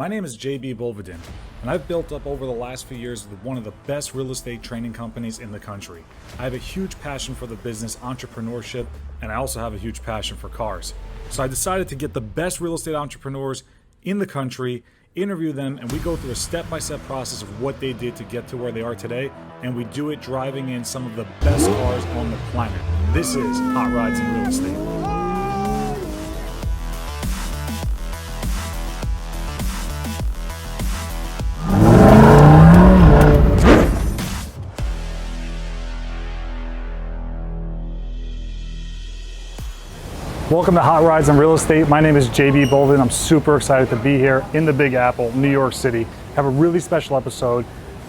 My name is JB Bolvedin, and I've built up over the last few years one of the best real estate training companies in the country. I have a huge passion for the business entrepreneurship, and I also have a huge passion for cars. So I decided to get the best real estate entrepreneurs in the country, interview them, and we go through a step-by-step process of what they did to get to where they are today, and we do it driving in some of the best cars on the planet. This is Hot Rides in Real Estate. Welcome to Hot Rides in Real Estate. My name is JB Bolden. I'm super excited to be here in the Big Apple, New York City. Have a really special episode.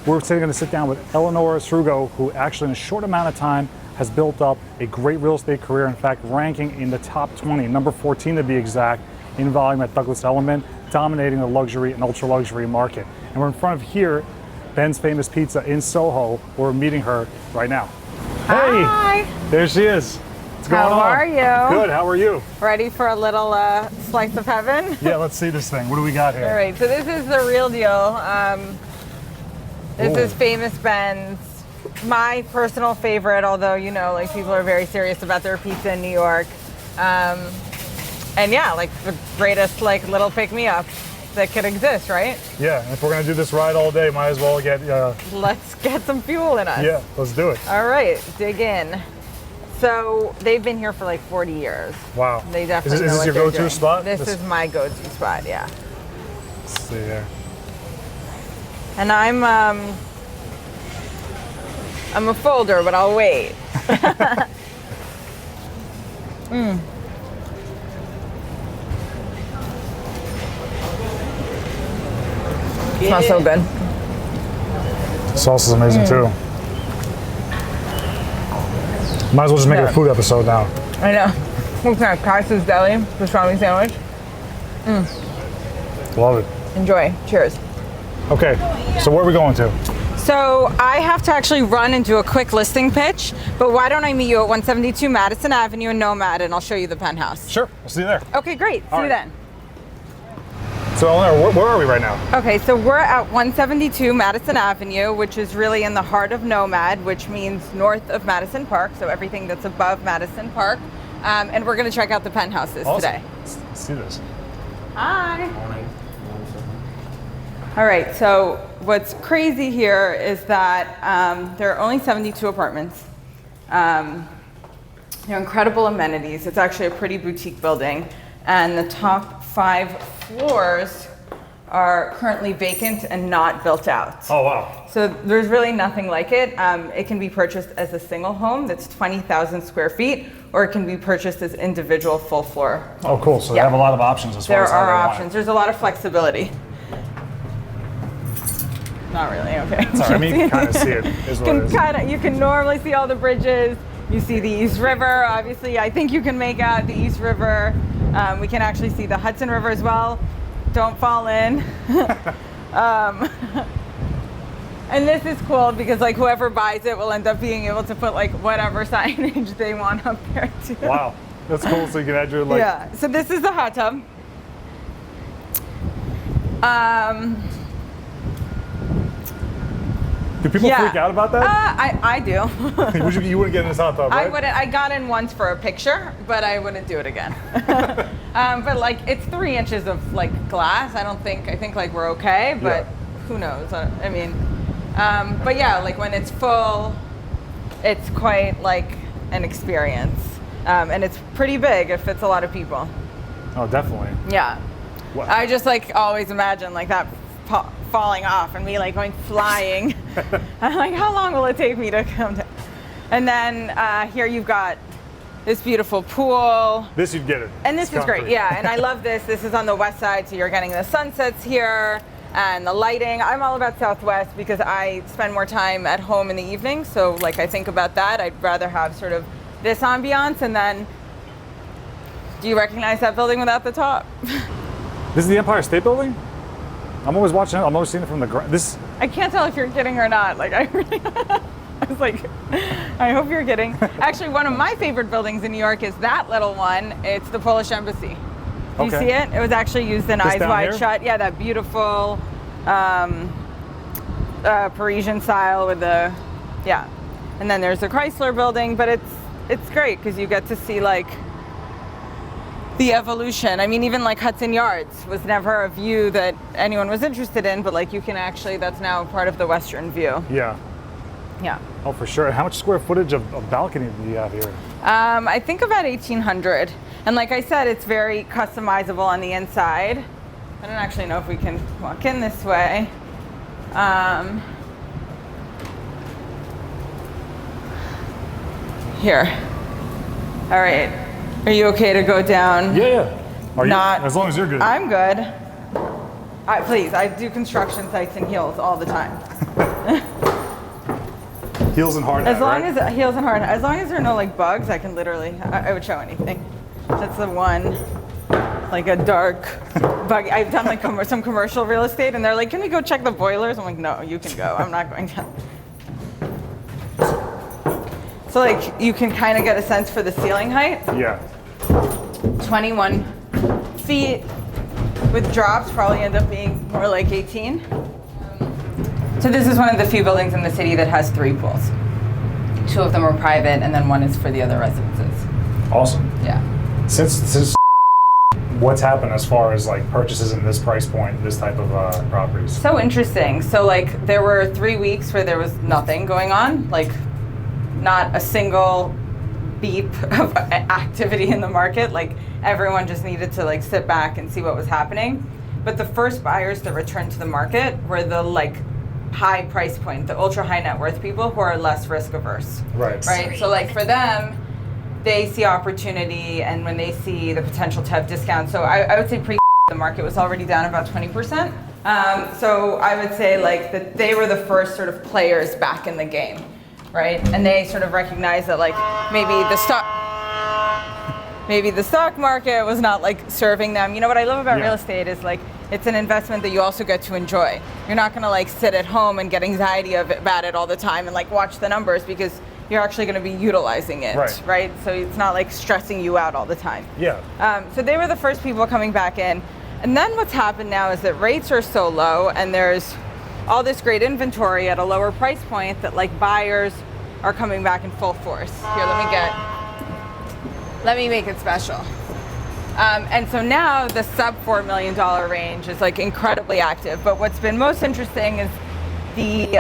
We're going to sit down with Eleonora Srugo, who actually in a short amount of time has built up a great real estate career. In fact, ranking in the top 20, number 14 to be exact, in volume at Douglas Elliman, dominating the luxury and ultra luxury market. And we're in front of here, Ben's Famous Pizza in SoHo. We're meeting her right now. Hi. Hey, there she is. What's going on? How are you? Good, how are you? Ready for a little slice of heaven? Yeah, let's see this thing. What do we got here? All right, so this is the real deal. This is Famous Ben's. My personal favorite, although, you know, like people are very serious about their pizza in New York. And yeah, like the greatest like little pick-me-up that could exist, right? Yeah, and if we're gonna do this ride all day, might as well get... Let's get some fuel in us. Yeah, let's do it. All right, dig in. So they've been here for like 40 years. Wow. They definitely Is this your go-to spot? This is my go-to spot, yeah. Let's see here. And I'm a folder, but I'll wait. Smells so good. The sauce is amazing too. Might as well just make it a food episode now. I know. What's next? Kaiser's Deli, pastrami sandwich. Love it. Enjoy. Cheers. Okay, so where are we going to? So I have to actually run and do a quick listing pitch, but why don't I meet you at 172 Madison Avenue in Nomad, and I'll show you the penthouse. Sure, we'll see you there. Okay, great. See you then. So Eleanor, where are we right now? Okay, so we're at 172 Madison Avenue, which is really in the heart of Nomad, which means north of Madison Park, so everything that's above Madison Park. And we're gonna check out the penthouses today. Let's see this. Hi. Morning. All right, so what's crazy here is that there are only 72 apartments. They're incredible amenities. It's actually a pretty boutique building, and the top 5 floors are currently vacant and not built out. Oh, wow. So there's really nothing like it. It can be purchased as a single home that's 20,000 square feet, or it can be purchased as individual full floor. Oh, cool. So they have a lot of options as far as how they want it. There are options. There's a lot of flexibility. Not really, okay. Sorry, I mean, you can kind of see it. Is what it is. You can normally see all the bridges. You see the East River, obviously. I think you can make out the East River. We can actually see the Hudson River as well. Don't fall in. And this is cool because like whoever buys it will end up being able to put like whatever signage they want up there too. Wow, that's cool. So you can add your like... Yeah, so this is the hot tub. Do people freak out about that? I do. You wouldn't get in this hot tub, right? I wouldn't. I got in once for a picture, but I wouldn't do it again. But like, it's 3 inches of like glass. I think like we're okay, but who knows? I mean, but yeah, like when it's full, it's quite like an experience, and it's pretty big. It fits a lot of people. Oh, definitely. Yeah. What? I just like always imagine like that falling off and me like going flying. I'm like, how long will it take me to come down? And then here you've got this beautiful pool. This you'd get it. And this is great, yeah. And I love this. This is on the west side, so you're getting the sunsets here and the lighting. I'm all about Southwest because I spend more time at home in the evening. So like I think about that. I'd rather have sort of this ambiance. And then, do you recognize that building without the top? This is the Empire State Building? I'm always watching it. I'm always seeing it from the ground. I can't tell if you're kidding or not. Like I really, I was like, I hope you're kidding. Actually, one of my favorite buildings in New York is that little one. It's the Polish Embassy. Do you see it? It was actually used in Eyes Wide here? Shut. Yeah, that beautiful Parisian style with the, yeah. And then there's the Chrysler building, but it's great because you get to see like the evolution. I mean, even like Hudson Yards was never a view that anyone was interested in, but like you can actually, that's now part of the Western view. Yeah. Yeah. Oh, for sure. How much square footage of balcony do you have here? I think about 1,800. And like I said, it's very customizable on the inside. I don't actually know if we can walk in this way. Here. All right. Are you okay to go down? Yeah. Are you? As long as you're good. I'm good. Please, I do construction sites in heels all the time. Heels and hard hat, As long right? as heels and hard hat. As long as there are no like bugs, I can literally, I would show anything. That's the one, like a dark bug. I've done like some commercial real estate and they're like, can we go check the boilers? I'm like, no, you can go. I'm not going to. So like you can kind of get a sense for the ceiling height. Yeah. 21 feet with drops probably end up being more like 18. So this is one of the few buildings in the city that has 3 pools. 2 of them are private and then 1 is for the other residences. Awesome. Yeah. Since what's happened as far as like purchases in this price point, this type of properties? So interesting. So like there were 3 weeks where there was nothing going on, like not a single beep of activity in the market. Like everyone just needed to like sit back and see what was happening. But the first buyers that returned to the market were the like high price point, the ultra high net worth people who are less risk averse. Right. Right. So like for them, they see opportunity and when they see the potential to have discounts. So I would say the market was already down about 20%. So I would say like that they were the first sort of players back in the game, right? And they sort of recognized that like maybe the stock market was not like serving them. You know what I love about real estate is like it's an investment that you also get to enjoy. You're not gonna like sit at home and get anxiety about it all the time and like watch the numbers because you're actually going to be utilizing it, right? So it's not like stressing you out all the time. Yeah. So they were the first people coming back in. And then what's happened now is that rates are so low and there's all this great inventory at a lower price point that like buyers are coming back in full force. Here, let me make it special. And so now the sub $4 million range is like incredibly active. But what's been most interesting is the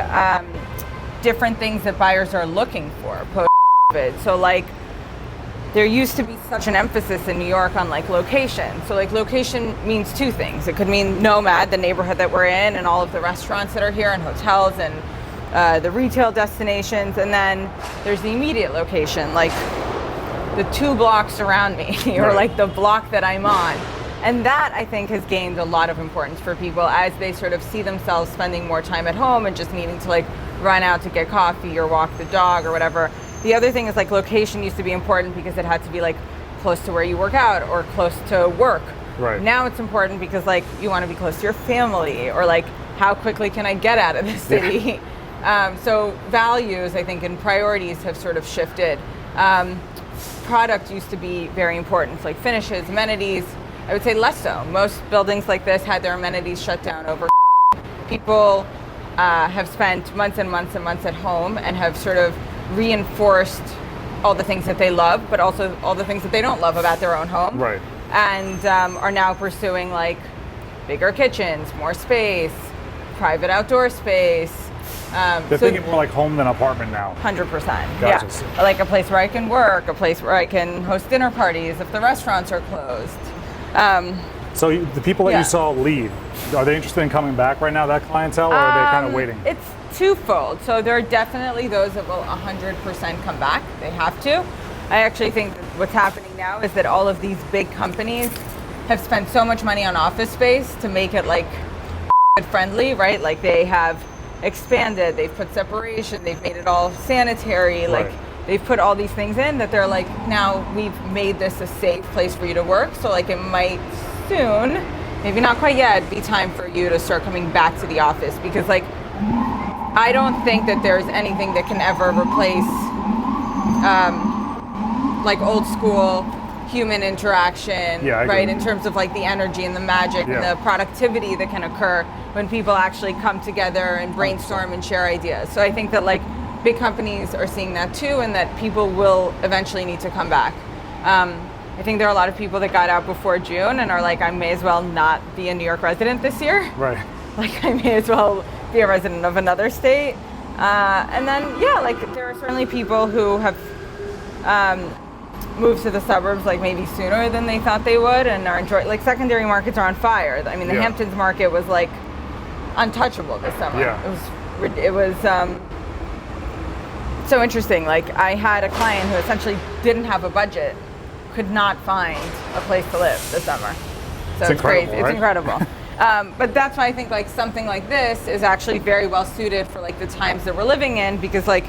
different things that buyers are looking for post-COVID. So like there used to be such an emphasis in New York on like location. So like location means 2 things. It could mean Nomad, the neighborhood that we're in, and all of the restaurants that are here and hotels and the retail destinations. And then there's the immediate location, like the 2 blocks around me or like the block that I'm on. And that I think has gained a lot of importance for people as they sort of see themselves spending more time at home and just needing to like run out to get coffee or walk the dog or whatever. The other thing is like location used to be important because it had to be like close to where you work out or close to work. Right. Now it's important because like you want to be close to your family or like how quickly can I get out of the city? So values I think and priorities have sort of shifted. Product used to be very important. It's like finishes, amenities. I would say less so. Most buildings like this had their amenities shut down over. People have spent months and months and months at home and have sort of reinforced all the things that they love, but also all the things that they don't love about their own home. Right. And are now pursuing like bigger kitchens, more space, private outdoor space. They're thinking more like home than apartment now. 100%. Gotcha. Yeah. Like a place where I can work, a place where I can host dinner parties if the restaurants are closed. So the people that you saw leave, are they interested in coming back right now, that clientele, or are they kind of waiting? It's twofold. So there are definitely those that will 100% come back. They have to. I actually think that what's happening now is that all of these big companies have spent so much money on office space to make it like friendly, right? Like they have expanded, they've put separation, they've made it all sanitary, like they've put all these things in that they're like, now we've made this a safe place for you to work. So like it might soon, maybe not quite yet, be time for you to start coming back to the office because like I don't think that there's anything that can ever replace like old school human interaction, Yeah, I right? agree. In terms of like the energy and the magic and Yeah. the productivity that can occur when people actually come together and brainstorm and share ideas. So I think that like big companies are seeing that too, and that people will eventually need to come back. I think there are a lot of people that got out before June and are like, I may as well not be a New York resident this year. Right. Like I may as well be a resident of another state. And then, yeah, like there are certainly people who have moved to the suburbs like maybe sooner than they thought they would and are enjoying, like secondary markets are on fire. I mean, the Yeah. Hamptons market was like untouchable this summer. Yeah. It was so interesting. Like I had a client who essentially didn't have a budget, could not find a place to live this summer. So it's incredible, crazy. right? It's incredible. But that's why I think like something like this is actually very well suited for like the times that we're living in, because like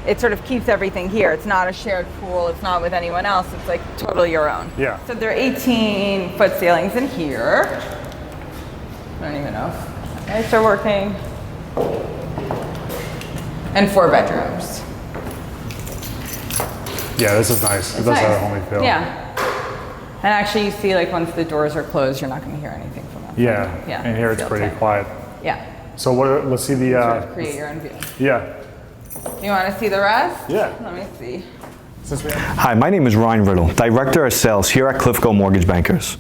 it sort of keeps everything here. It's not a shared pool. It's not with anyone else. It's like totally your own. Yeah. So there are 18-foot ceilings in here. I don't even know if lights are working. And 4 bedrooms. Yeah, this is nice. It does have a homey feel. Yeah. And actually you see like once the doors are closed, you're not going to hear anything from outside. Yeah. Yeah. And here it's Feel pretty tight. quiet. Yeah. So let's see the, Sort of create your own view. yeah. You want to see the rest? Yeah. Let me see. Since we have, Hi, my name is Ryan Riddle, Director of Sales here at Cliffco Mortgage Bankers.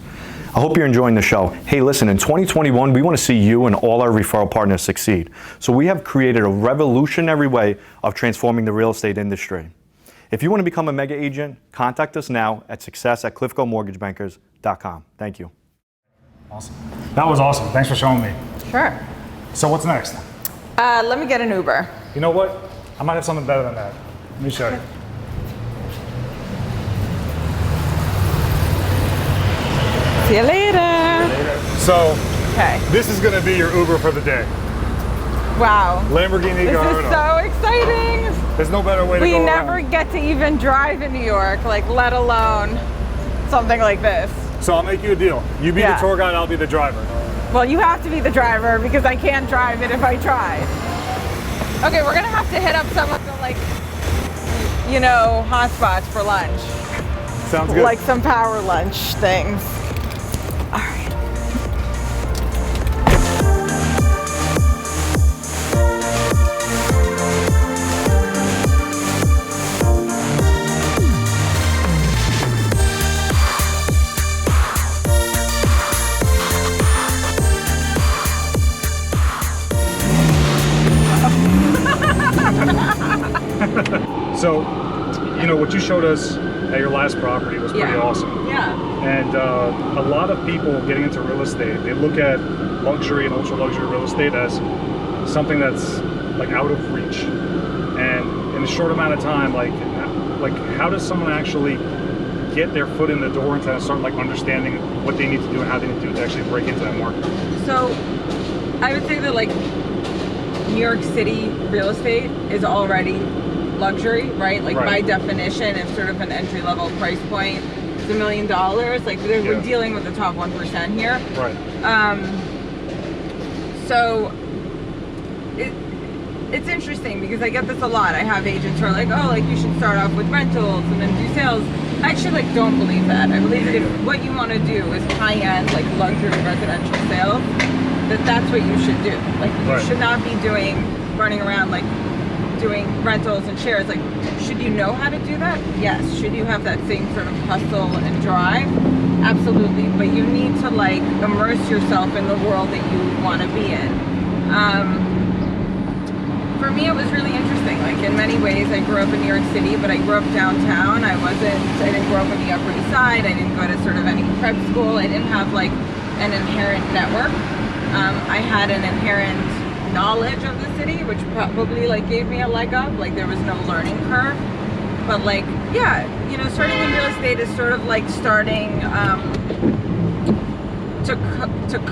I hope you're enjoying the show. Hey, listen, in 2021, we want to see you and all our referral partners succeed. So we have created a revolutionary way of transforming the real estate industry. If you want to become a mega agent, contact us now at success@cliffcomortgagebankers.com. Thank you. awesome. That was awesome. Thanks for showing me. Sure. So what's next? Let me get an Uber. You know what? I might have something better than that. Let me show you. See you later. So Okay. this is going to be your Uber for the day. Wow. Lamborghini This Gallardo. is so exciting. There's no better way to We go never around. get to even drive in New York, like let alone something like this. So I'll make you a deal. You be Yeah. the tour guide, I'll be the driver. Well, you have to be the driver because I can't drive it if I try. Okay, we're gonna have to hit up some of the like, you know, hot spots for lunch. Sounds good. Like some power lunch things. All right. So, you know, what you showed us at your last property was pretty awesome. Yeah. And a lot of people getting into real estate, they look at luxury and ultra luxury real estate as something that's like out of reach. And in a short amount of time, like how does someone actually get their foot in the door and kind of start like understanding what they need to do and how they need to do to actually break into that market? So I would say that like New York City real estate is already luxury, right? Like by definition, if sort of an entry level price point is $1 million, like we're dealing with the top 1% here. Right. So it's interesting because I get this a lot. I have agents who are like, oh, like you should start off with rentals and then do sales. I actually like don't believe that. I believe that if what you want to do is high-end like luxury residential sales, that's what you should do. Like you should not be running around like doing rentals and shares. Like, should you know how to do that? Yes. Should you have that same sort of hustle and drive? Absolutely. But you need to like immerse yourself in the world that you want to be in. For me, it was really interesting. Like in many ways, I grew up in New York City, but I grew up downtown. I didn't grow up on the Upper East Side. I didn't go to sort of any prep school. I didn't have like an inherent network. I had an inherent knowledge of the city, which probably like gave me a leg up. Like there was no learning curve. But like, yeah, you know, starting in real estate is sort of like starting to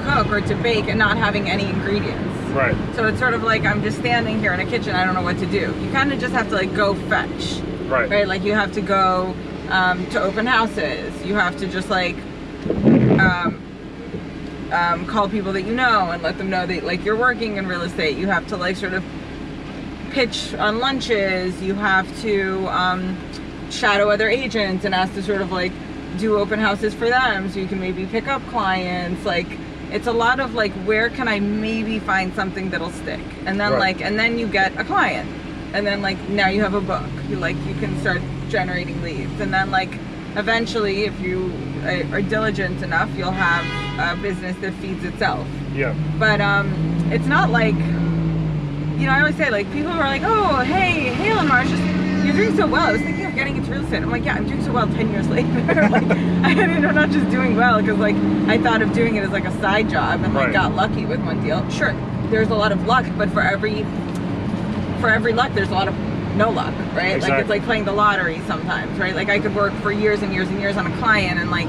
cook or to bake and not having any ingredients. Right. So it's sort of like I'm just standing here in a kitchen. I don't know what to do. You kind of just have to like go fetch. Right. Right. Like you have to go to open houses. You have to just like call people that you know and let them know that like you're working in real estate. You have to like sort of pitch on lunches. You have to shadow other agents and ask to sort of like do open houses for them, so you can maybe pick up clients. Like, it's a lot of like, where can I maybe find something that'll stick? And then Right. and then you get a client, and then like now you have a book. You can start generating leads, and then like eventually, if you are diligent enough, you'll have a business that feeds itself. Yeah. But it's not like, I always say, like, people are like, oh, hey, Eleonora, you're doing so well. I was thinking of getting into real estate. I'm like, yeah, I'm doing so well 10 years later. Like, I'm not just doing well because, like, I thought of doing it as, like, a side job and, like, Right. got lucky with one deal. Sure, there's a lot of luck, but for every luck, there's a lot of no luck, right? Exactly. Like, it's like playing the lottery sometimes, right? Like, I could work for years and years and years on a client and, like,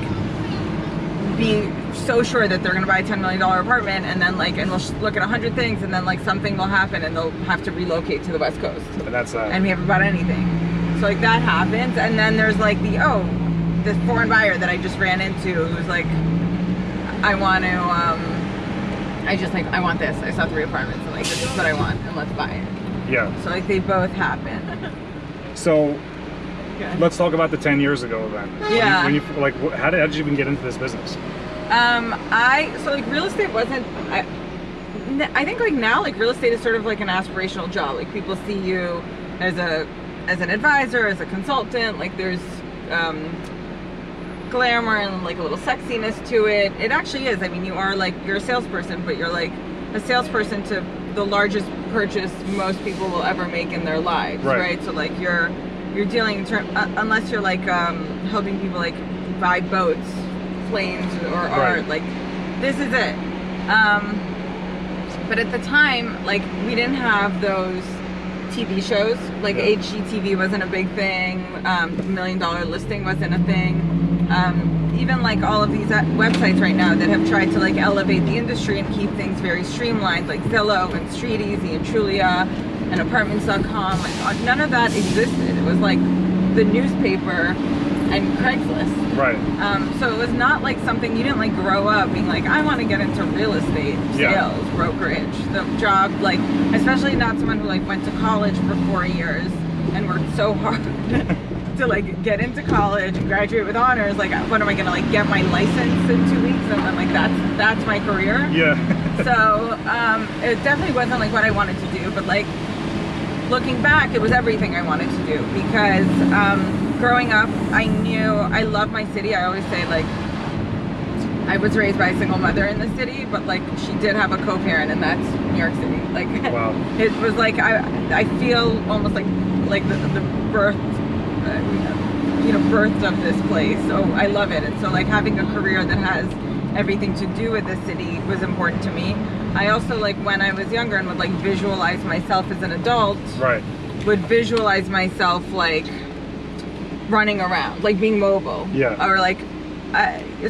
be so sure that they're going to buy a $10 million apartment, and then like, and we'll look at 100 things, and then like something will happen and they'll have to relocate to the West Coast, And that's and we haven't bought anything. So like that happens. And then there's like this foreign buyer that I just ran into who's like, I want this. I saw 3 apartments and like, this is what I want, and let's buy it. yeah. So like they both happen. So Okay. let's talk about the 10 years ago then. Yeah. When you like, how did you even get into this business? So like real estate wasn't, I think like now like real estate is sort of like an aspirational job. Like people see you as an advisor, as a consultant. Like there's glamour and like a little sexiness to it. It actually is. I mean, you're a salesperson, but you're like a salesperson to the largest purchase most people will ever make in their lives, right? So like you're dealing unless you're like helping people like buy boats, planes, or art. Like this is it. But at the time, like we didn't have those TV shows. Like HGTV wasn't a big thing. $1 Million Listing wasn't a thing. Even like all of these websites right now that have tried to like elevate the industry and keep things very streamlined, like Zillow and Street Easy and Trulia and Apartments.com, like none of that existed. It was like the newspaper and Craigslist. Right. So it was not like something, you didn't like grow up being like, I want to get into real estate sales, brokerage, the job, like, especially not someone who like went to college for 4 years and worked so hard to like get into college and graduate with honors. Like, what am I gonna like get my license in 2 weeks and then like that's my career? Yeah. So it definitely wasn't like what I wanted to do, but like looking back, it was everything I wanted to do because growing up, I knew I love my city. I always say like I was raised by a single mother in the city, but like she did have a co-parent, and that's New York City. Like Wow. It was like I feel almost like the birth, birth of this place. So I love it, and so like having a career that has everything to do with the city was important to me. I also like when I was younger and would like visualize myself as an adult. Right. Would visualize myself like running around, like being mobile. Yeah. Or like,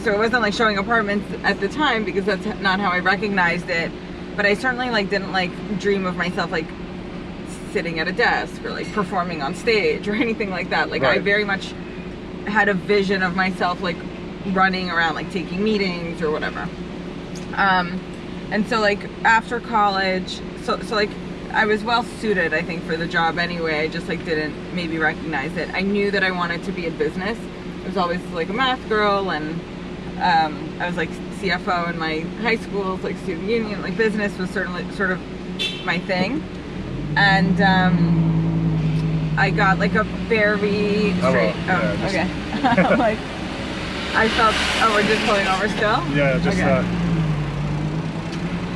so it wasn't like showing apartments at the time because that's not how I recognized it. But I certainly like didn't like dream of myself like sitting at a desk or like performing on stage or anything like that. Like I very much had a vision of myself like running around, like taking meetings or whatever. And so like after college, so like I was well suited, I think, for the job anyway. I just like didn't maybe recognize it. I knew that I wanted to be in business. I was always like a math girl, and I was like CFO in my high school, like student union. Like business was certainly sort of my thing. And I got like a very straight. Okay. Like I felt. Oh, we're just pulling over still. Yeah. Just. Okay.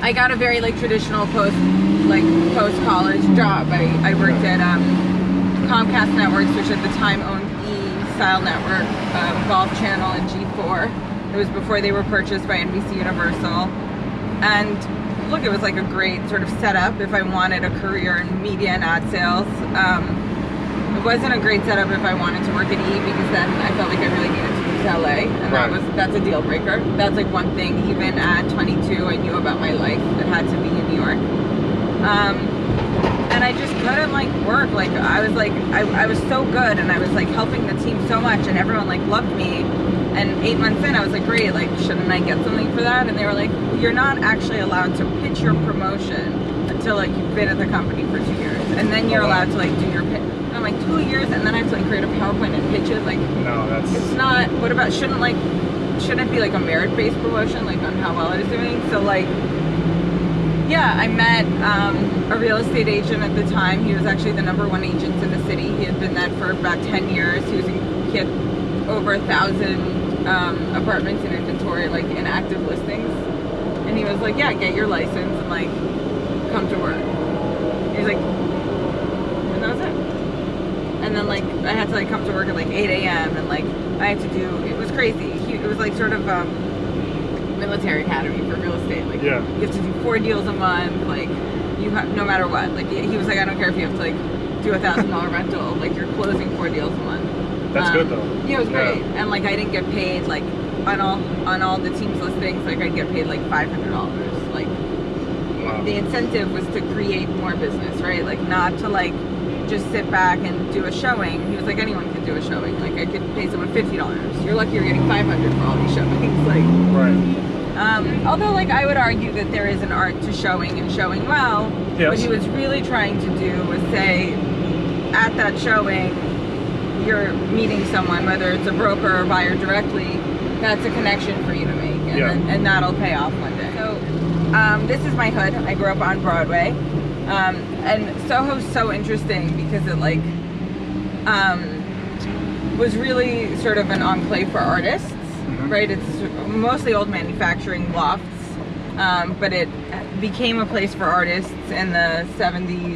I got a very like traditional post-college job. I worked at Comcast Networks, which at the time owned E-Style Network, Golf Channel, and G4. It was before they were purchased by NBC Universal. And look, it was like a great sort of setup if I wanted a career in media and ad sales. It wasn't a great setup if I wanted to work at E, because then I felt like I really needed to move to LA, and that's a deal breaker. That's like one thing, even at 22, I knew about my life. It had to be in New York. And I just couldn't like work. Like I was so good, and I was like helping the team so much, and everyone like loved me. And 8 months in, I was like, great, like shouldn't I get something for that? And they were like, you're not actually allowed to pitch your promotion until like you've been at the company for 2 years, and then you're allowed to like do your pitch. I'm like 2 years, and then I have to like create a PowerPoint and pitch it. Like, No, that's. it's not. What about shouldn't it be like a merit-based promotion, like on how well it is doing? So like, yeah, I met a real estate agent at the time. He was actually the #1 agent in the city. He had been that for about 10 years. He had over 1,000 apartments in inventory, like in active listings. And he was like, yeah, get your license and like come to work. He's like, and that was it. And then like I had to like come to work at like 8 a.m. and like I had to do, it was crazy. It was like sort of military academy for real estate. Like Yeah. you have to do 4 deals a month. Like you have, no matter what. Like he was like, I don't care if you have to like do $1,000 rental. Like you're closing 4 deals a month. That's good though. Yeah, it was great. And like I didn't get paid like on all the team's listings. Like I'd get paid like $500. Like Wow. the incentive was to create more business, right? Like not to like just sit back and do a showing. He was like, anyone can do a showing. Like I could pay someone $50. You're lucky you're getting $500 for all these showings. Like, Right. although like I would argue that there is an art to showing and showing well. Yes. What he was really trying to do was say, at that showing, you're meeting someone, whether it's a broker or buyer directly, that's a connection for you to make, and, Yeah. and that'll pay off one day. So this is my hood. I grew up on Broadway, and Soho's so interesting because it like was really sort of an enclave for artists, right? It's mostly old manufacturing lofts, but it became a place for artists in the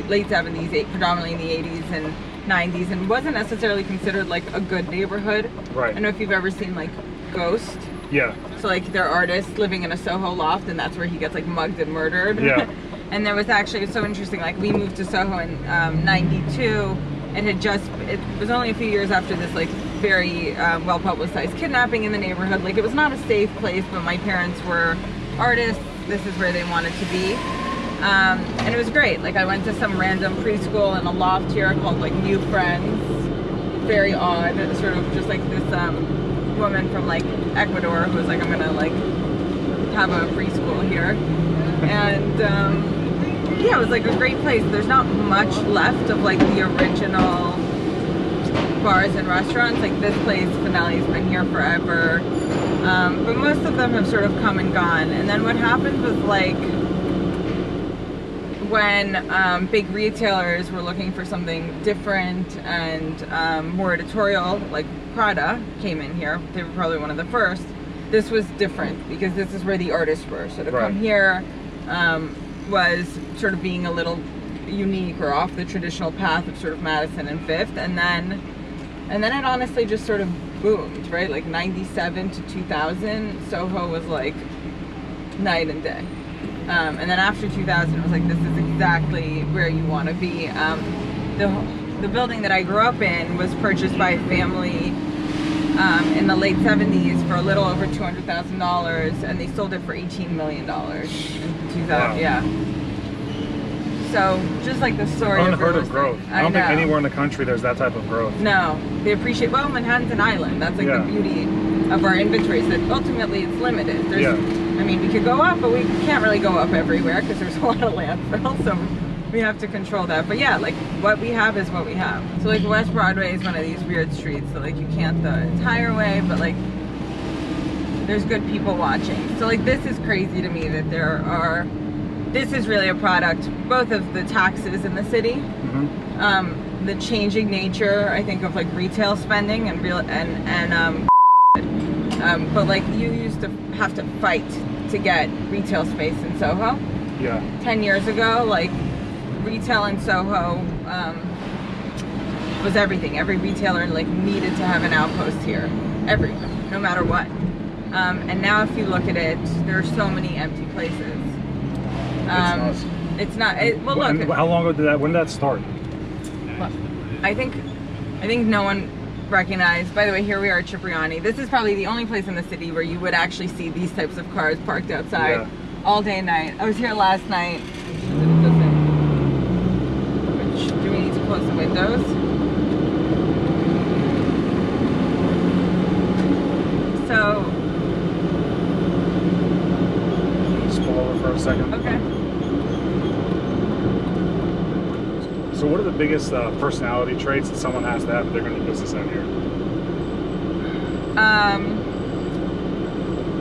late 70s, predominantly in the 80s and 90s, and wasn't necessarily considered like a good neighborhood. Right. I don't know if you've ever seen like Ghost. Yeah. So like they're artists living in a Soho loft, and that's where he gets like mugged and murdered. Yeah. And there was actually, it's so interesting, like we moved to Soho in 92. It was only a few years after this like very well publicized kidnapping in the neighborhood. Like it was not a safe place, but my parents were artists. This is where they wanted to be. And it was great. Like I went to some random preschool in a loft here called like New Friends. Very odd. It was sort of just like this woman from like Ecuador who was like, I'm gonna like have a preschool here. And yeah, it was like a great place. There's not much left of like the original bars and restaurants. Like this place, Finale's been here forever. But most of them have sort of come and gone. And then what happened was like when big retailers were looking for something different and more editorial, like Prada came in here. They were probably one of the first. This was different because this is where the artists were. So to come here was sort of being a little unique or off the traditional path of sort of Madison and Fifth. And then it honestly just sort of boomed, right? Like 97 to 2000, Soho was like night and day. And then after 2000, it was like, this is exactly where you want to be. The building that I grew up in was purchased by a family in the late 70s for a little over $200,000, and they sold it for $18 million in 2000. Wow. Yeah. So just like the story of Unheard real of estate. growth. I don't think anywhere in the country there's that type of growth. No, they appreciate, well, Manhattan's an island. That's like Yeah. the beauty of our inventories, that ultimately it's limited. There's, Yeah. I mean, we could go up, but we can't really go up everywhere because there's a lot of landfill, so we have to control that. But yeah, like what we have is what we have. So like West Broadway is one of these weird streets, so like you can't the entire way, but like there's good people watching. So like this is crazy to me that this is really a product both of the taxes in the city, the changing nature, I think, of like retail spending and but like you used to have to fight to get retail space in Soho. Yeah. 10 years ago, like retail in Soho was everything. Every retailer like needed to have an outpost here, everyone, no matter what. And now if you look at it, there are so many empty places. It's not. Well, look. How long ago when did that start? I think no one recognized. By the way, here we are at Cipriani. This is probably the only place in the city where you would actually see these types of cars parked outside all day and night. I was here last night. Do we need to close the windows? So. Just pull over for a second. Okay. So what are the biggest personality traits that someone has to have if they're going to do business out here?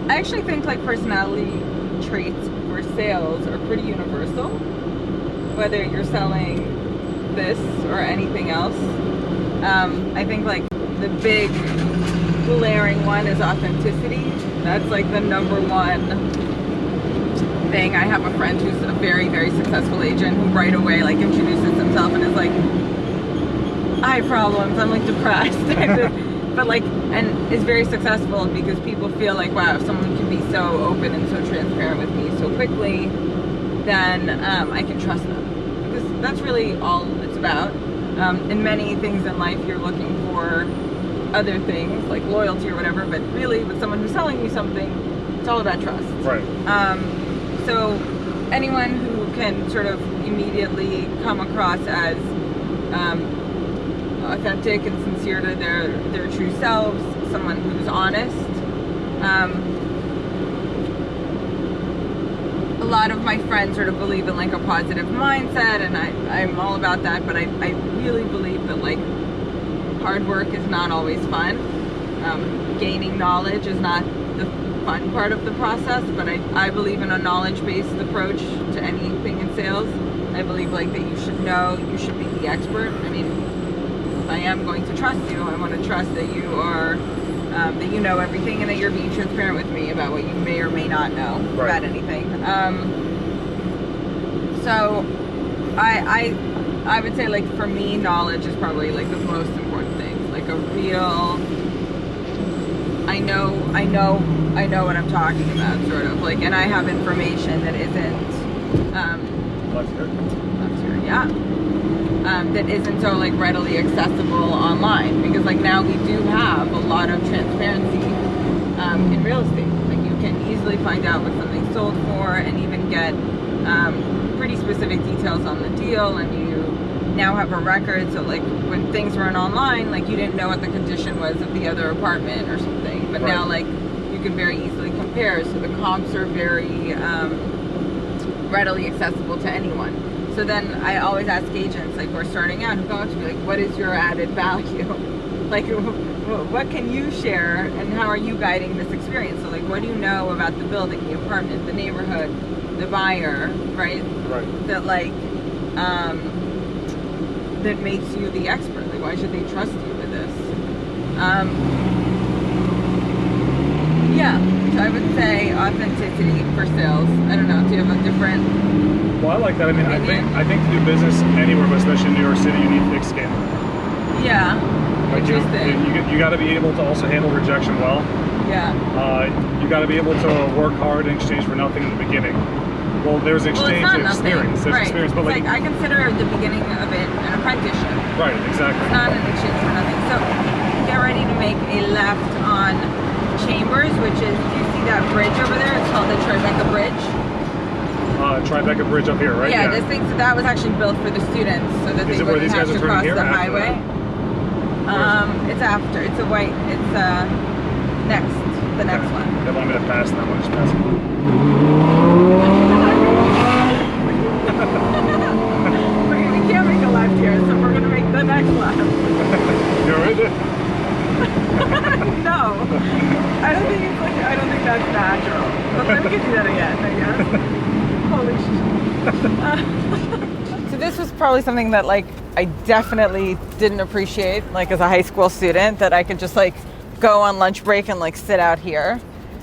I actually think like personality traits for sales are pretty universal, whether you're selling this or anything else. I think like the big glaring one is authenticity. That's like the number one thing. I have a friend who's a very, very successful agent who right away like introduces himself and is like, I have problems, I'm like depressed. But like, and is very successful because people feel like, wow, if someone can be so open and so transparent with me so quickly, then I can trust them. Because that's really all it's about. In many things in life, you're looking for other things like loyalty or whatever, but really with someone who's selling you something, it's all about trust. Right. So anyone who can sort of immediately come across as authentic and sincere to their true selves, someone who's honest. A lot of my friends sort of believe in like a positive mindset, and I'm all about that, but I really believe that like hard work is not always fun. Gaining knowledge is not the fun part of the process, but I believe in a knowledge-based approach to anything in sales. I believe like that you should know, you should be the expert. I mean, if I am going to trust you, I want to trust that you are, that you know everything and that you're being transparent with me about what you may or may not know about anything. So I would say like for me, knowledge is probably like the most important thing. Like a real, I know what I'm talking about, sort of like, and I have information that isn't Left here. yeah, that isn't so like readily accessible online, because like now we do have a lot of transparency in real estate. Like you can easily find out what something's sold for and even get pretty specific details on the deal, and you now have a record. So like when things weren't online, like you didn't know what the condition was of the other apartment or something, but now like you can very easily compare. So the comps are very readily accessible to anyone. So then I always ask agents like who are starting out, who go up to me like, what is your added value? Like what can you share and how are you guiding this experience? So like what do you know about the building, the apartment, the neighborhood, the buyer, right? Right. That like that makes you the expert. Like why should they trust you with this? Yeah, so I would say authenticity for sales. I don't know, do you have a different? Well, I like that. I mean, I think to do business anywhere, but especially in New York City, you need thick skin. Yeah, Like interesting. you got to be able to also handle rejection well. Yeah. You got to be able to work hard in exchange for nothing in the beginning. Well, there's exchange well, and experience. There's right. experience, but like I consider the beginning of it an apprenticeship. right, exactly. It's not an exchange for nothing. So get ready to make a left on Chambers, which is, do you see that bridge over there? It's called the Tribeca Bridge. Tribeca Bridge up here, right? Yeah, this thing, so that was actually built for the students so that Is they it where wouldn't these have guys to are cross turning here the or after highway. It's after. It's a white. It's the next one. They want me to pass them. I'm just passing. We can't make a left here, so we're gonna make the next left. You're right. No, I don't think that's natural. But then we can do that again, I guess. Holy shit. So this was probably something that like I definitely didn't appreciate, like as a high school student, that I could just like go on lunch break and like sit out here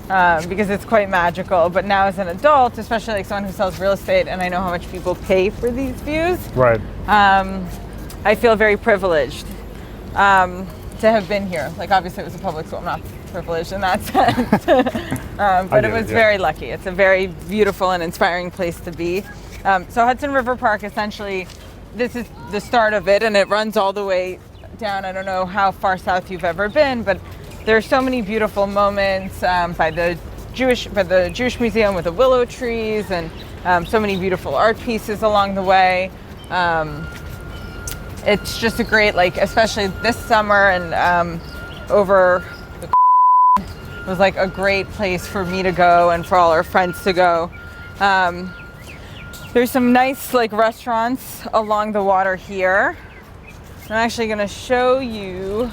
because it's quite magical. But now as an adult, especially like someone who sells real estate, and I know how much people pay for these views, Right. I feel very privileged to have been here. Like obviously it was a public school, I'm not privileged in that sense. But it was very lucky. It's a very beautiful and inspiring place to be. So Hudson River Park, essentially, this is the start of it, and it runs all the way down. I don't know how far south you've ever been, but there are so many beautiful moments by the Jewish Museum with the willow trees, and so many beautiful art pieces along the way. It's just a great, like, especially this summer and over the it was like a great place for me to go and for all our friends to go. There's some nice like restaurants along the water here. I'm actually going to show you.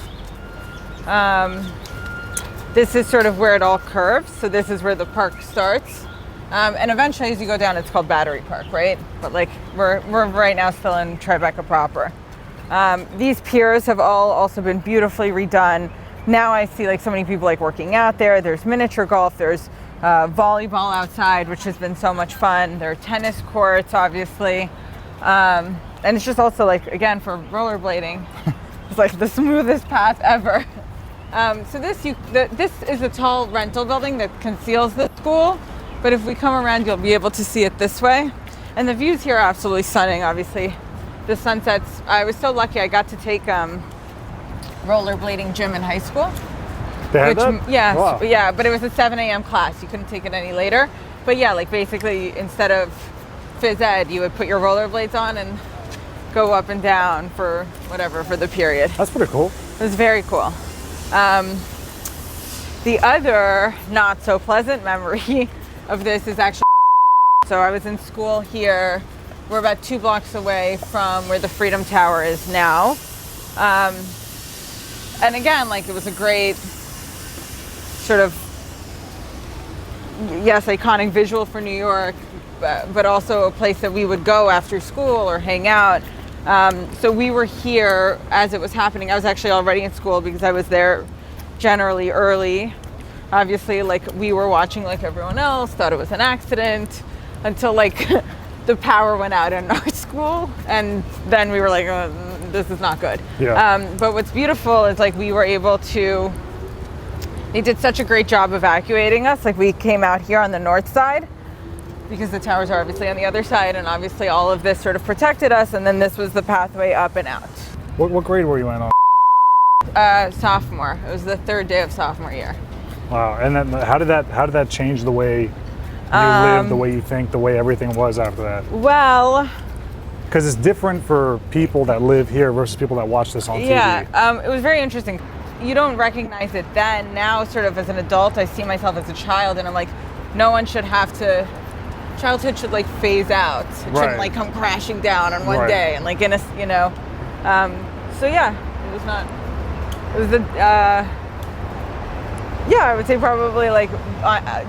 This is sort of where it all curves. So this is where the park starts. And eventually as you go down, it's called Battery Park, right? But like we're right now still in Tribeca proper. These piers have all also been beautifully redone. Now I see like so many people like working out there. There's miniature golf, there's volleyball outside, which has been so much fun. There are tennis courts, obviously. And it's just also like, again, for rollerblading, it's like the smoothest path ever. So this is a tall rental building that conceals the school. But if we come around, you'll be able to see it this way. And the views here are absolutely stunning, obviously. The sunsets, I was so lucky I got to take rollerblading gym in high school. They had that? Yeah, Wow. yeah, but it was a 7 a.m. class. You couldn't take it any later. But yeah, like basically instead of phys ed, you would put your rollerblades on and go up and down for whatever, for the period. That's pretty cool. It was very cool. The other not so pleasant memory of this is actually, so I was in school here. We're about 2 blocks away from where the Freedom Tower is now. And again, like it was a great sort of, yes, iconic visual for New York, but also a place that we would go after school or hang out. So we were here as it was happening. I was actually already in school because I was there generally early. Obviously, like we were watching like everyone else, thought it was an accident until like the power went out in our school. And then we were like, oh, this is not good. Yeah. But what's beautiful is like we were able to, they did such a great job evacuating us. Like we came out here on the north side because the towers are obviously on the other side, and obviously all of this sort of protected us, and then this was the pathway up and out. What grade were you in on? Sophomore. It was the 3rd day of sophomore year. Wow. And then how did that change the way you live, the way you think, the way everything was after that? Well, Because it's different for people that live here versus people that watch this on TV. yeah, it was very interesting. You don't recognize it then. Now, sort of as an adult, I see myself as a child, and I'm like, no one should have to. Childhood should like phase out. It shouldn't like come crashing down on one day and like in a, you know. So yeah, it was not. It was the. Yeah, I would say probably like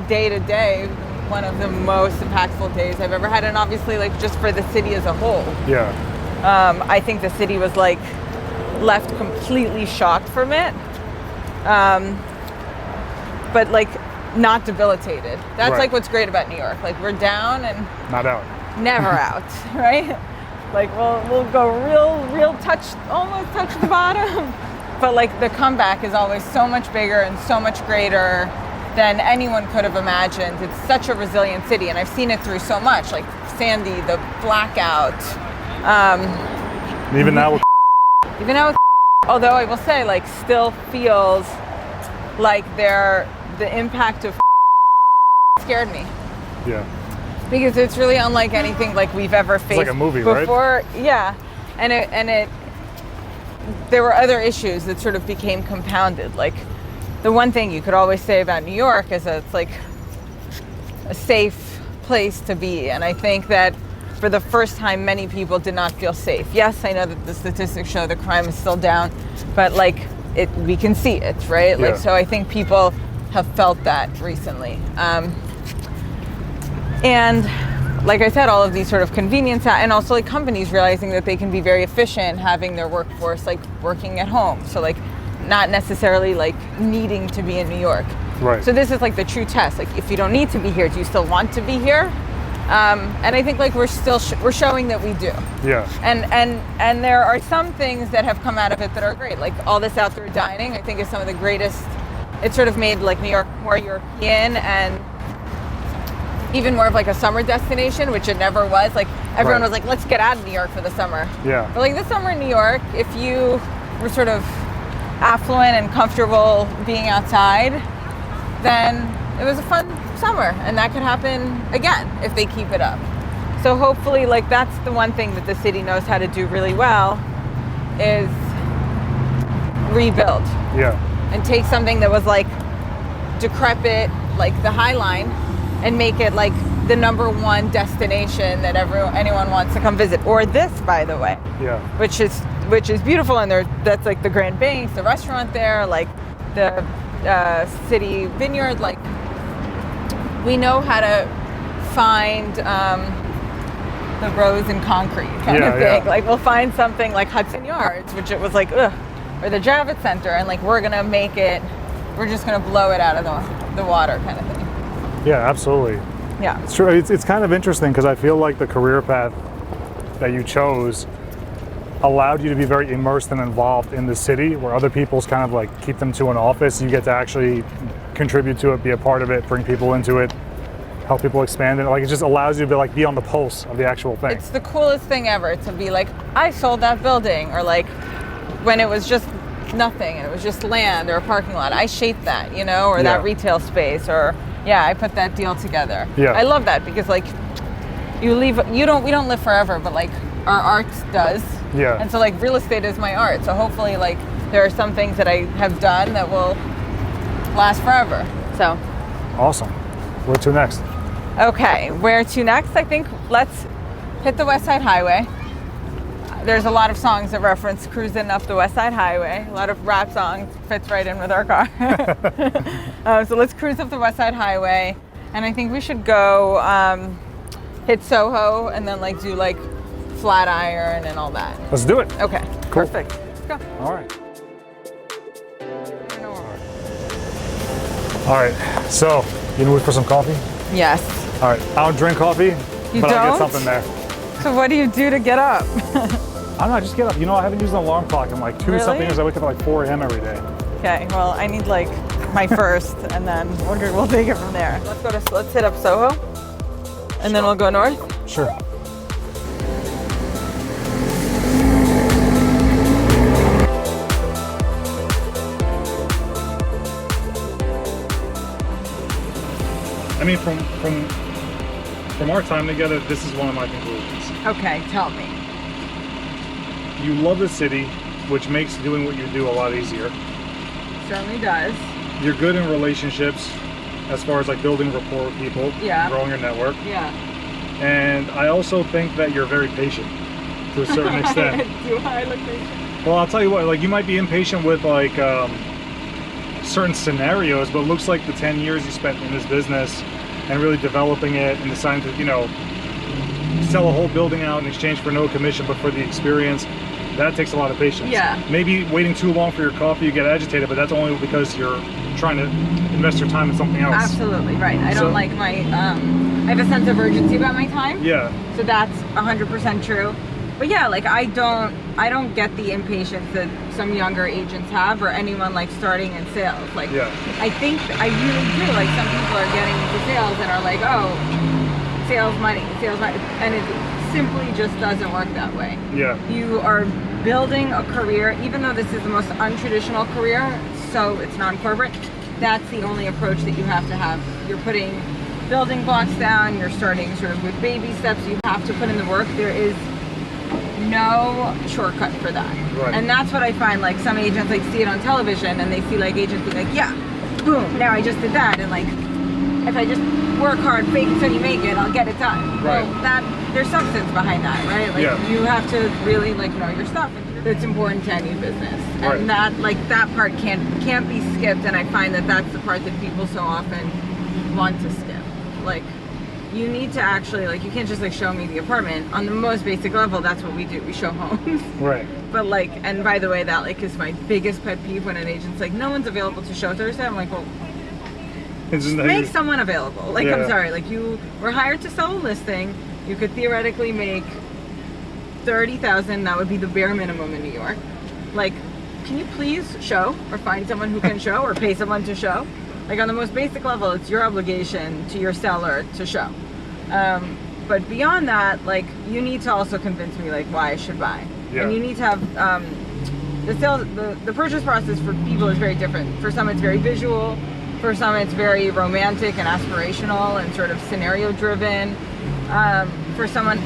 day to day, one of the most impactful days I've ever had, and obviously like just for the city as a whole. Yeah. I think the city was like left completely shocked from it, but like not debilitated. That's like what's great about New York. Like we're down and Not out. never out, right? Like we'll go real touch, almost touch the bottom, but like the comeback is always so much bigger and so much greater than anyone could have imagined. It's such a resilient city, and I've seen it through so much, like Sandy, the blackout. Even now with Even though, although I will say, like, still feels like the impact of scared me. Yeah. Because it's really unlike anything like we've ever faced like a movie, before. Right? Yeah, and there were other issues that sort of became compounded. Like the one thing you could always say about New York is that it's like a safe place to be, and I think that for the first time, many people did not feel safe. Yes, I know that the statistics show the crime is still down, but like we can see it, right? Yeah. Like so, I think people have felt that recently. And like I said, all of these sort of convenience and also like companies realizing that they can be very efficient having their workforce like working at home. So like not necessarily like needing to be in New York. Right. So this is like the true test. Like if you don't need to be here, do you still want to be here? And I think like we're still we're showing that we do. Yeah. And there are some things that have come out of it that are great. Like all this outdoor dining, I think is some of the greatest. It sort of made like New York more European and even more of like a summer destination, which it never was. Like everyone was like, let's get out of New York for the summer. Yeah. But like this summer in New York, if you were sort of affluent and comfortable being outside, then it was a fun summer, and that could happen again if they keep it up. So hopefully like that's the one thing that the city knows how to do really well is rebuild. Yeah. And take something that was like decrepit, like the High Line, and make it like the #1 destination that anyone wants to come visit. Or this, by the way, Yeah. which is beautiful, and that's like the Grand Banks, the restaurant there, like the city vineyard. Like, we know how to find the rose in concrete kind of thing. Yeah. Like, we'll find something like Hudson Yards, which it was like, ugh, or the Javits Center, and like we're just gonna blow it out of the water kind of thing. Yeah, absolutely. Yeah. It's true. It's kind of interesting because I feel like the career path that you chose allowed you to be very immersed and involved in the city, where other people's kind of like keep them to an office. You get to actually contribute to it, be a part of it, bring people into it, help people expand it. Like, it just allows you to be on the pulse of the actual thing. It's the coolest thing ever to be like, I sold that building, or like when it was just nothing and it was just land or a parking lot, I shaped that, or that retail space, or I put that deal together. Yeah. I love that because like we don't live forever, but like our art does. Yeah. And so like real estate is my art. So hopefully like there are some things that I have done that will last forever. So Awesome. Where to next? okay, where to next? I think let's hit the West Side Highway. There's a lot of songs that reference cruising up the West Side Highway. A lot of rap songs, fits right in with our car. So let's cruise up the West Side Highway, and I think we should go hit SoHo and then like do like Flatiron and all that. Let's do it. Okay, Cool. perfect. Let's go. All right. All right. So, you in the mood for some coffee? Yes. All right. I don't drink coffee, You but I'll get don't? something there. So what do you do to get up? I don't know. I just get up. I haven't used an alarm clock in like 2 Really? something years. I wake up at like 4 a.m. every day. Okay, well, I need like my first, and then we'll take it from there. Let's hit up SoHo, and then we'll go north. Sure. I mean, from our time together, this is one of my conclusions. Okay, tell me. You love the city, which makes doing what you do a lot easier. Certainly does. You're good in relationships, as far as like building rapport with people, Yeah. growing your network. Yeah. And I also think that you're very patient to a certain extent. Do I look patient? Well, I'll tell you what, like, you might be impatient with like certain scenarios, but it looks like the 10 years you spent in this business and really developing it and deciding to, sell a whole building out in exchange for no commission, but for the experience, that takes a lot of patience. Yeah. Maybe waiting too long for your coffee, you get agitated, but that's only because you're trying to invest your time in something else. Absolutely, right. I So- don't like my, I have a sense of urgency about my time. Yeah. So that's 100% true. But yeah, like I don't get the impatience that some younger agents have, or anyone like starting in sales. Like, Yeah. I think I really do. Like, some people are getting into sales and are like, oh, sales money, and it simply just doesn't work that way. Yeah. You are building a career, even though this is the most untraditional career, so it's non-corporate. That's the only approach that you have to have. You're putting building blocks down. You're starting sort of with baby steps. You have to put in the work. There is no shortcut for that. Right. And that's what I find, like some agents like see it on television and they see like agents be like, yeah, boom, now I just did that, and like if I just work hard, fake it till you make it, I'll get it done. Right. Well, there's substance behind that, right? Like, Yeah. you have to really like know your stuff. It's important to any business, Right. and that part can't be skipped. And I find that that's the part that people so often want to skip. Like, you need to actually, like, you can't just like show me the apartment. On the most basic level, that's what we do. We show homes. Right. But like, and by the way, that like is my biggest pet peeve when an agent's like, no one's available to show Thursday. I'm like, well, Isn't that make you- someone available. Like, Yeah. I'm sorry, like, you were hired to sell a listing. You could theoretically make $30,000. That would be the bare minimum in New York. Like, can you please show, or find someone who can show, or pay someone to show? Like, on the most basic level, it's your obligation to your seller to show. But beyond that, like, you need to also convince me like why I should buy. Yeah. And you need to have the purchase process for people is very different. For some, it's very visual. For some, it's very romantic and aspirational and sort of scenario driven. For someone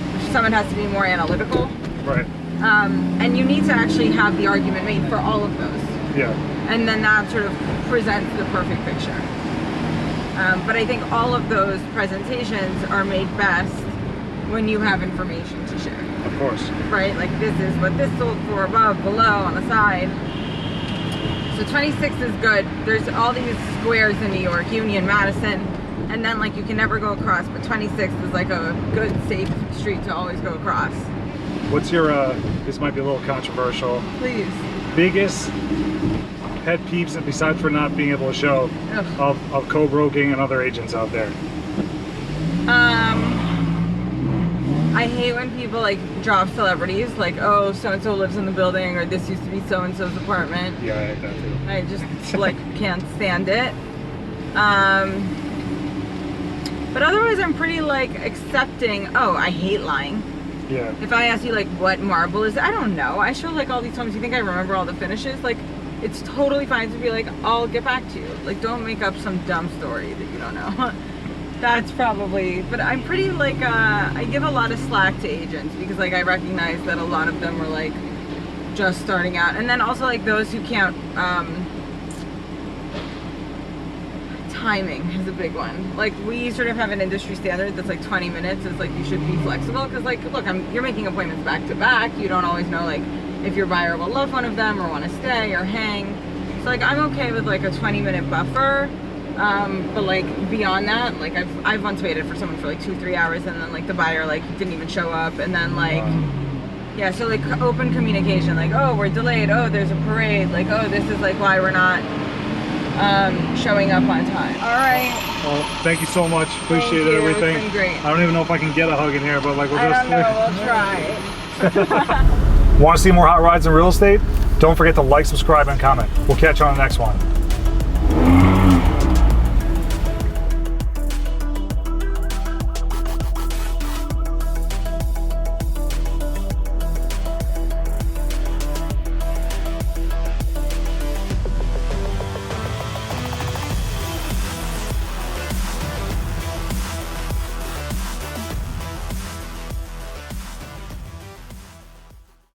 has to be more analytical. Right. And you need to actually have the argument made for all of those. Yeah. And then that sort of presents the perfect picture. But I think all of those presentations are made best when you have information to share. Of course. Right? Like this is what this sold for above, below, on the side. So 26 is good. There's all these squares in New York, Union, Madison, and then like you can never go across, but 26 is like a good, safe street to always go across. What's your, this might be a little controversial, Please. biggest pet peeves, besides for not being able to show, of co-broking and other agents out there? I hate when people like drop celebrities, like, oh, so-and-so lives in the building, or this used to be so-and-so's apartment. Yeah, I hate that too. I just like can't stand it. But otherwise I'm pretty like accepting. Oh, I hate lying. Yeah. If I ask you like what marble is, I don't know. I show like all these homes. You think I remember all the finishes? Like, it's totally fine to be like, I'll get back to you. Like, don't make up some dumb story that you don't know. That's probably, but I'm pretty like, I give a lot of slack to agents because like I recognize that a lot of them are like just starting out. And then also like those who can't, timing is a big one. Like we sort of have an industry standard that's like 20 minutes is like you should be flexible because like, look, you're making appointments back to back. You don't always know like if your buyer will love one of them or want to stay or hang. So like I'm okay with like a 20-minute buffer. But like beyond that, like I've once waited for someone for like 2-3 hours and then like the buyer like didn't even show up, and then like yeah, so like open communication, like, oh, we're delayed, oh, there's a parade, like, oh, this is like why we're not showing up on time. All right. Well, thank you so much. Appreciate it, everything. It's been great. I don't even know if I can get a hug in here, but like we'll just. I don't know. We'll try. Want to see more hot rides in real estate? Don't forget to like, subscribe, and comment. We'll catch you on the next one.